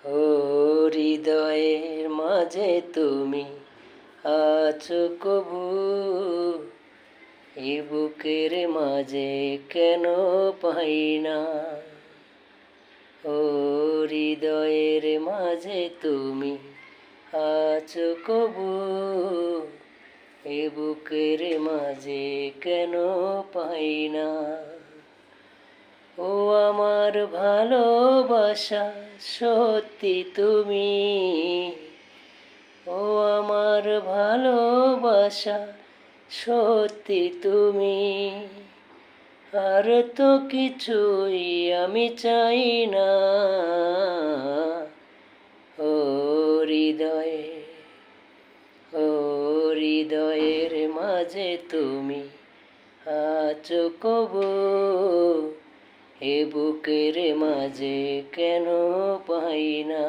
ও হৃদয়ের মাঝে তুমি আছো কবু, এ বুকের মাঝে কেন পাই না। ও হৃদয়ের মাঝে তুমি আছো কবু, এ বুকের মাঝে কেন পাই না। ও আমার ভালোবাসা সত্যি তুমি, ও আমার ভালোবাসা সত্যি তুমি, আর তো কিছুই আমি চাই না। ও হৃদয়ে, ও হৃদয়ের মাঝে তুমি আছো কবু, এ বুকের মাঝে কেন পাই না।